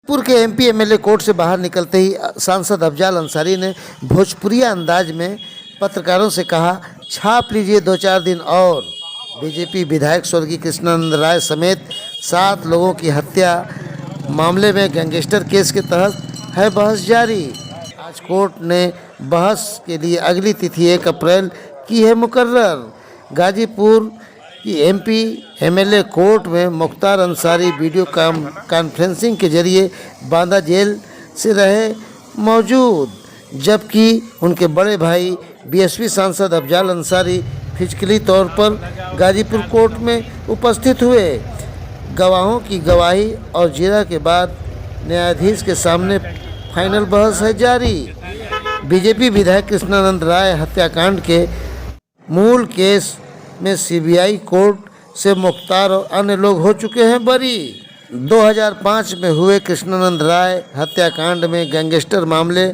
गाजीपुर के MP MLA court से बाहर निकलते ही सांसद अफजाल अंसारी ने भोजपुरिया अंदाज में पत्रकारों से कहा, छाप लीजिए 2-4 दिन और। बीजेपी विधायक स्वर्गीय कृष्णानंद राय समेत 7 लोगों की हत्या मामले में गैंगस्टर केस के तहत है बहस जारी। आज कोर्ट ने बहस के लिए अगली तिथि 1 अप्रैल की है मुकर्रर। गाजीपुर कि एमपी एमएलए कोर्ट में मुख्तार अंसारी वीडियो कॉन्फ्रेंसिंग के जरिए बांदा जेल से रहे मौजूद, जबकि उनके बड़े भाई बीएसपी सांसद अफजाल अंसारी फिजिकली तौर पर गाजीपुर कोर्ट में उपस्थित हुए। गवाहों की गवाही और जिरह के बाद न्यायाधीश के सामने फाइनल बहस है जारी। बीजेपी विधायक कृष्णानंद राय हत्याकांड के मूल केस में सीबीआई कोर्ट से मुख्तार और अन्य लोग हो चुके हैं बरी। 2005 में हुए कृष्णानंद राय हत्याकांड में गैंगस्टर मामले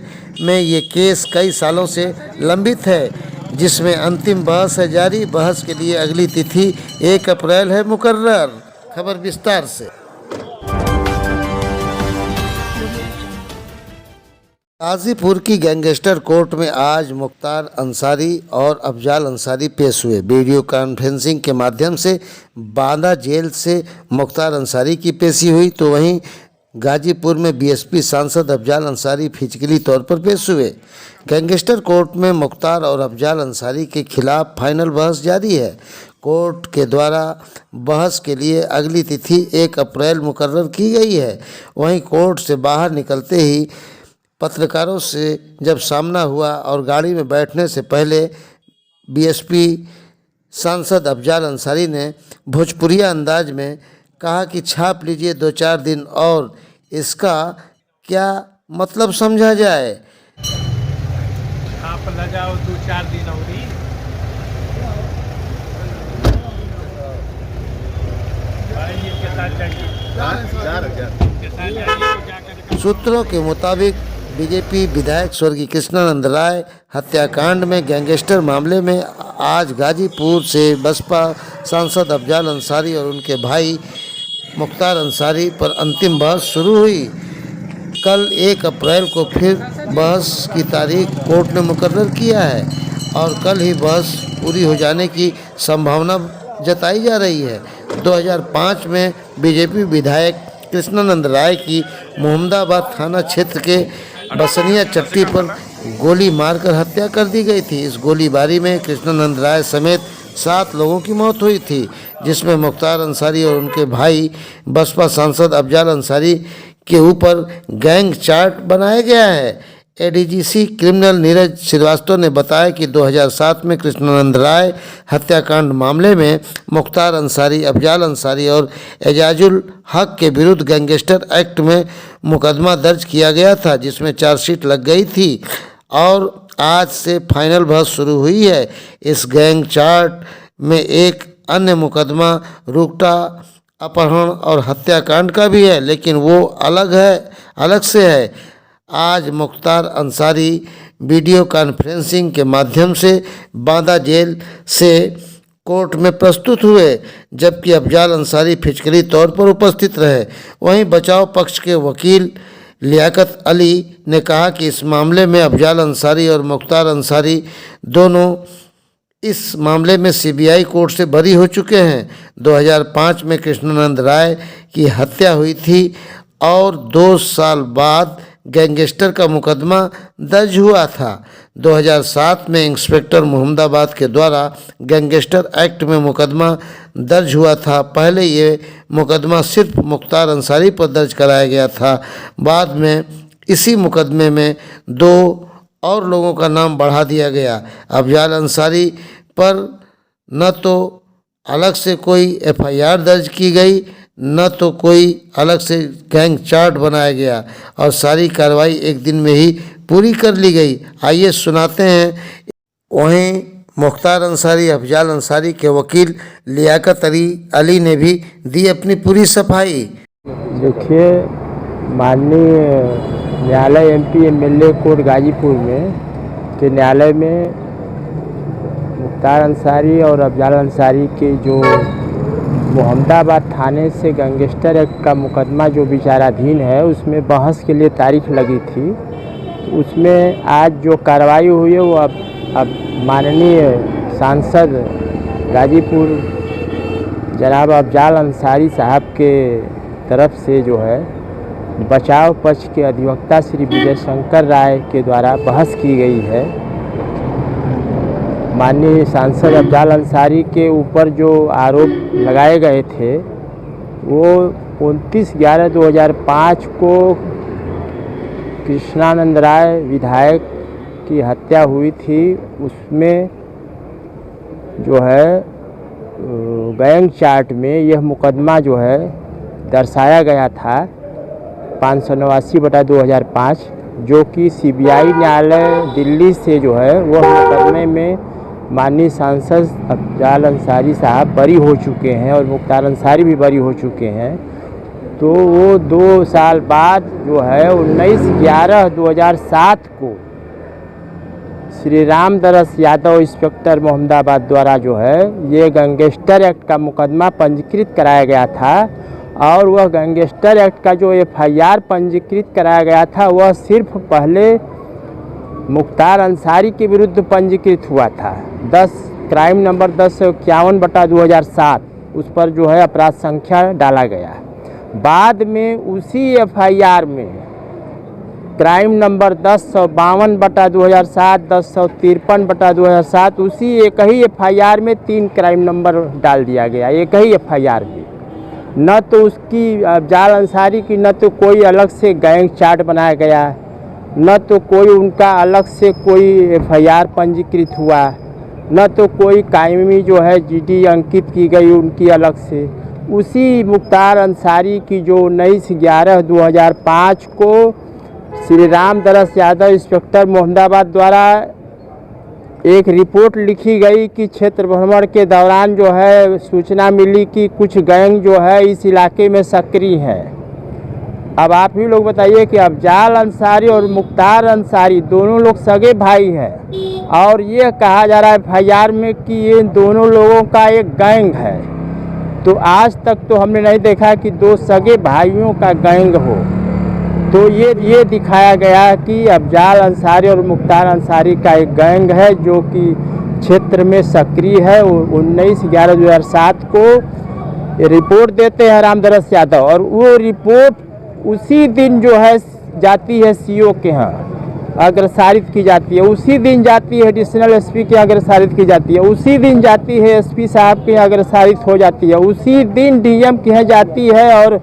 में ये केस कई सालों से लंबित है, जिसमें अंतिम बहस है जारी। बहस के लिए अगली तिथि 1 अप्रैल है मुकर्रर। खबर विस्तार से। गाजीपुर की गैंगस्टर कोर्ट में आज मुख्तार अंसारी और अफजाल अंसारी पेश हुए। वीडियो कॉन्फ्रेंसिंग के माध्यम से बांदा जेल से मुख्तार अंसारी की पेशी हुई, तो वहीं गाजीपुर में बीएसपी सांसद अफजाल अंसारी फिजिकली तौर पर पेश हुए। गैंगस्टर कोर्ट में मुख्तार और अफजाल अंसारी के खिलाफ फाइनल बहस जारी है। कोर्ट के द्वारा बहस के लिए अगली तिथि 1 अप्रैल मुकर्रर की गई है। वहीं कोर्ट से बाहर निकलते ही पत्रकारों से जब सामना हुआ और गाड़ी में बैठने से पहले बीएसपी सांसद अफजाल अंसारी ने भोजपुरिया अंदाज में कहा कि छाप लीजिए 2-4 दिन और। इसका क्या मतलब समझा जाए? छाप लगाओ 2-4 दिन और। सूत्रों के मुताबिक बीजेपी विधायक स्वर्गीय कृष्णानंद राय हत्याकांड में गैंगस्टर मामले में आज गाजीपुर से बसपा सांसद अफजाल अंसारी और उनके भाई मुख्तार अंसारी पर अंतिम बहस शुरू हुई। कल 1 अप्रैल को फिर बहस की तारीख कोर्ट ने मुकर्रर किया है और कल ही बहस पूरी हो जाने की संभावना जताई जा रही है। 2005 में बीजेपी विधायक कृष्णानंद राय की मोहम्मदाबाद थाना क्षेत्र के बसनिया चट्टी पर गोली मारकर हत्या कर दी गई थी। इस गोलीबारी में कृष्णानंद राय समेत 7 लोगों की मौत हुई थी, जिसमें मुख्तार अंसारी और उनके भाई बसपा सांसद अफजाल अंसारी के ऊपर गैंग चार्ट बनाया गया है। एडीजीसी क्रिमिनल नीरज श्रीवास्तव ने बताया कि 2007 में कृष्णानंद राय हत्याकांड मामले में मुख्तार अंसारी, अफजाल अंसारी और एजाजुल हक के विरुद्ध गैंगस्टर एक्ट में मुकदमा दर्ज किया गया था, जिसमें चार्जशीट लग गई थी और आज से फाइनल बहस शुरू हुई है। इस गैंग चार्ट में एक अन्य मुकदमा रुकटा अपहरण और हत्याकांड का भी है, लेकिन वो अलग से है। आज मुख्तार अंसारी वीडियो कॉन्फ्रेंसिंग के माध्यम से बांदा जेल से कोर्ट में प्रस्तुत हुए, जबकि अफजाल अंसारी फिजिकली तौर पर उपस्थित रहे। वहीं बचाव पक्ष के वकील लियाकत अली ने कहा कि इस मामले में अफजाल अंसारी और मुख्तार अंसारी दोनों इस मामले में सीबीआई कोर्ट से बरी हो चुके हैं। 2005 में कृष्णानंद राय की हत्या हुई थी और 2 साल बाद गैंगस्टर का मुकदमा दर्ज हुआ था। 2007 में इंस्पेक्टर मोहम्मदाबाद के द्वारा गैंगस्टर एक्ट में मुकदमा दर्ज हुआ था। पहले ये मुकदमा सिर्फ मुख्तार अंसारी पर दर्ज कराया गया था। बाद में इसी मुकदमे में 2 और लोगों का नाम बढ़ा दिया गया। अफजाल अंसारी पर न तो अलग से कोई एफआईआर दर्ज की गई, न तो कोई अलग से गैंग चार्ट बनाया गया और सारी कार्रवाई एक दिन में ही पूरी कर ली गई। आइए सुनाते हैं। वहीं मुख्तार अंसारी, अफजाल अंसारी के वकील लियाकत अली ने भी दी अपनी पूरी सफाई। देखिए, माननीय न्यायालय एमपी एमएलए कोर्ट गाजीपुर में के न्यायालय में मुख्तार अंसारी और अफजाल अंसारी के जो मोहम्मदाबाद थाने से गैंगस्टर एक्ट का मुकदमा जो विचाराधीन है उसमें बहस के लिए तारीख लगी थी। तो उसमें आज जो कार्रवाई हुई है वो अब माननीय सांसद गाजीपुर जनाब अफजाल अंसारी साहब के तरफ से जो है बचाव पक्ष के अधिवक्ता श्री विजय शंकर राय के द्वारा बहस की गई है। माननीय सांसद अफजाल अंसारी के ऊपर जो आरोप लगाए गए थे वो 29/11/2005 को कृष्णानंद राय विधायक की हत्या हुई थी। उसमें जो है गैंग चार्ट में यह मुकदमा जो है दर्शाया गया था 589/2005, जो कि सीबीआई न्यायालय दिल्ली से जो है वह मुकदमे में माननीय सांसद अफजाल अंसारी साहब बरी हो चुके हैं और मुख्तार अंसारी भी बरी हो चुके हैं। तो वो 2 साल बाद जो है 19/11/2007 को श्री रामदरस यादव इंस्पेक्टर मोहम्मदाबाद द्वारा जो है ये गैंगस्टर एक्ट का मुकदमा पंजीकृत कराया गया था। और वह गैंगस्टर एक्ट का जो FIR पंजीकृत कराया गया था वह सिर्फ पहले मुख्तार अंसारी के विरुद्ध पंजीकृत हुआ था। क्राइम नंबर 1051/2007 उस पर जो है अपराध संख्या डाला गया। बाद में उसी FIR में क्राइम नंबर 1052/2007, 1053/2007 उसी एक ही FIR में 3 क्राइम नंबर डाल दिया गया एक ही FIR में। न तो उसकी अफजाल अंसारी की न तो कोई अलग से गैंग चार्ट बनाया गया, न तो कोई उनका अलग से कोई FIR पंजीकृत हुआ, न तो कोई कायमी जो है GD अंकित की गई उनकी अलग से। उसी मुख्तार अंसारी की जो 19/11/2005 को श्री रामदरस यादव इंस्पेक्टर मोहम्मदाबाद द्वारा एक रिपोर्ट लिखी गई कि क्षेत्र भ्रमण के दौरान जो है सूचना मिली कि कुछ गैंग जो है इस इलाके में सक्रिय हैं। अब आप ही लोग बताइए कि अफजाल अंसारी और मुख्तार अंसारी दोनों लोग सगे भाई हैं और ये कहा जा रहा है FIR में कि ये दोनों लोगों का एक गैंग है। तो आज तक तो हमने नहीं देखा कि 2 सगे भाइयों का गैंग हो। तो ये दिखाया गया कि अफजाल अंसारी और मुख्तार अंसारी का एक गैंग है जो कि क्षेत्र में सक्रिय है। 19/11/2007 को रिपोर्ट देते हैं रामदरस यादव और वो रिपोर्ट उसी दिन जो है जाती है CO के यहाँ अग्रसारित की जाती है, उसी दिन जाती है एडिशनल SP के अग्रसारित की जाती है, उसी दिन जाती है SP साहब के अग्रसारित हो जाती है, उसी दिन DM के यहाँ जाती है और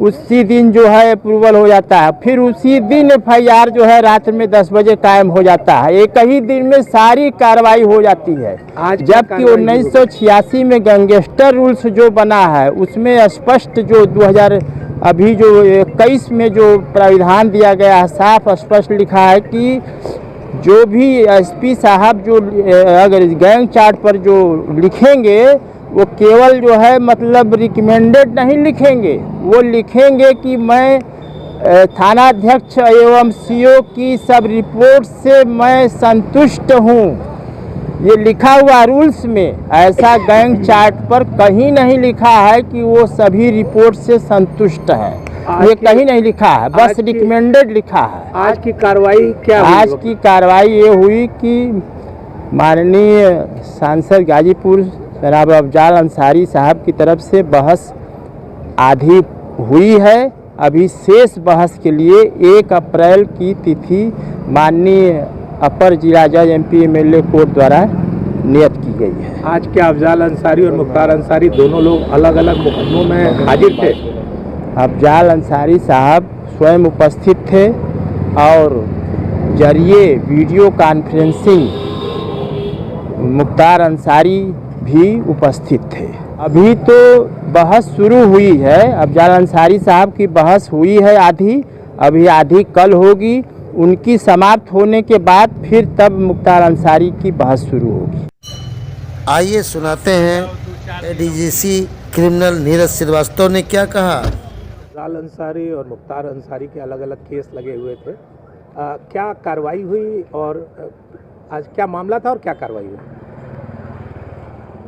उसी दिन जो है अप्रूवल हो जाता है। फिर उसी दिन FIR जो है रात में 10 बजे कायम हो जाता है। एक ही दिन में सारी कार्रवाई हो जाती है। जबकि 1986 में गैंगस्टर रूल्स जो बना है उसमें स्पष्ट जो 2021 में जो प्राविधान दिया गया है साफ स्पष्ट लिखा है कि जो भी SP साहब जो अगर गैंग चार्ट पर जो लिखेंगे वो केवल जो है मतलब रिकमेंडेड नहीं लिखेंगे, वो लिखेंगे कि मैं थानाध्यक्ष एवं CO की सब रिपोर्ट से मैं संतुष्ट हूँ। ये लिखा हुआ रूल्स में, ऐसा गैंग चार्ट पर कहीं नहीं लिखा है कि वो सभी रिपोर्ट से संतुष्ट है। ये कहीं नहीं लिखा है, बस रिकमेंडेड लिखा है। आज की कार्रवाई क्या हुई? आज की कार्रवाई ये हुई कि माननीय सांसद गाजीपुर जनाब अफजाल अंसारी साहब की तरफ से बहस आधी हुई है। अभी शेष बहस के लिए 1 अप्रैल की तिथि माननीय अपर जिला जज MP MLA कोर्ट द्वारा नियत की गई है। आज क्या अफजाल अंसारी और मुख्तार अंसारी दोनों लोग अलग अलग मुकदमों में हाजिर थे? अफजाल अंसारी साहब स्वयं उपस्थित थे और जरिए वीडियो कॉन्फ्रेंसिंग मुख्तार अंसारी भी उपस्थित थे। अभी तो बहस शुरू हुई है, अफजाल अंसारी साहब की बहस हुई है आधी, अभी आधी कल होगी। उनकी समाप्त होने के बाद फिर तब मुख्तार अंसारी की बहस शुरू होगी। आइए सुनाते हैं ADGC क्रिमिनल नीरज श्रीवास्तव ने क्या कहा। अफजाल अंसारी और मुख्तार अंसारी के अलग अलग केस लगे हुए थे, क्या कार्रवाई हुई और आज क्या मामला था और क्या कार्रवाई हुई?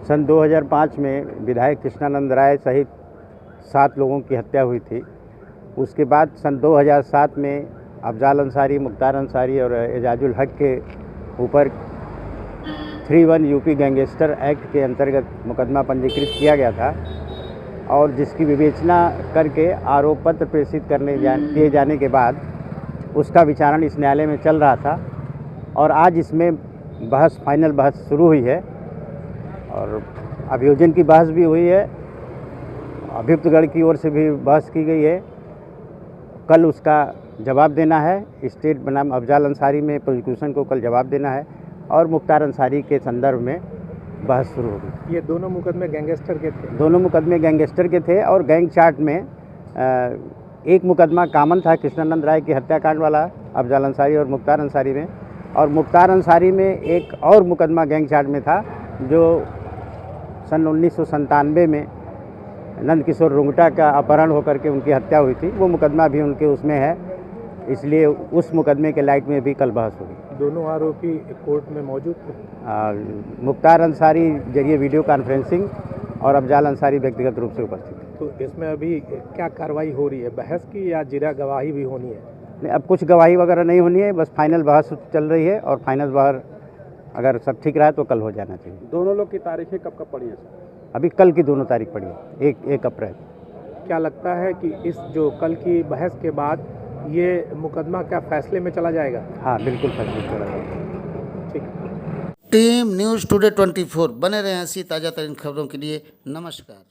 सन 2005 में विधायक कृष्णानंद राय सहित 7 लोगों की हत्या हुई थी। उसके बाद सन 2007 में अफजाल अंसारी, मुख्तार अंसारी और एजाजुल हक के ऊपर 31 यूपी गैंगस्टर एक्ट के अंतर्गत मुकदमा पंजीकृत किया गया था और जिसकी विवेचना करके आरोप पत्र प्रेषित किए जाने के बाद उसका विचारण इस न्यायालय में चल रहा था और आज इसमें फाइनल बहस शुरू हुई है और अभियोजन की बहस भी हुई है, अभियुक्तगण की ओर से भी बहस की गई है। कल उसका जवाब देना है। स्टेट बनाम अफजाल अंसारी में प्रोसिक्यूशन को कल जवाब देना है और मुख्तार अंसारी के संदर्भ में बहस शुरू होगी। ये दोनों मुकदमे गैंगस्टर के थे? दोनों मुकदमे गैंगस्टर के थे और गैंग चार्ट में एक मुकदमा कामन था कृष्णानंद राय की हत्याकांड वाला अफजाल अंसारी और मुख्तार अंसारी में, और मुख्तार अंसारी में एक और मुकदमा गैंग चार्ट में था जो सन 1997 में नंदकिशोर रुंगटा का अपहरण होकर के उनकी हत्या हुई थी। वो मुकदमा भी उनके उसमें है, इसलिए उस मुकदमे के लाइट में भी कल बहस होगी। दोनों आरोपी कोर्ट में मौजूद थे? मुख्तार अंसारी जरिए वीडियो कॉन्फ्रेंसिंग और अफजाल अंसारी व्यक्तिगत रूप से उपस्थित थे। तो इसमें अभी क्या कार्रवाई हो रही है, बहस की या जिरा गवाही भी होनी है? नहीं, अब कुछ गवाही वगैरह नहीं होनी है, बस फाइनल बहस चल रही है और फाइनल बहस अगर सब ठीक रहा तो कल हो जाना चाहिए। दोनों लोग की तारीखें कब कब पड़ी है? अभी कल की दोनों तारीख पड़ी है, 1 अप्रैल। क्या लगता है कि इस जो कल की बहस के बाद ये मुकदमा क्या फैसले में चला जाएगा? हाँ, बिल्कुल फैसले चला जाएगा। ठीक। टीम न्यूज़ टुडे 24 बने रहे ऐसी ताज़ा तरीन खबरों के लिए। नमस्कार।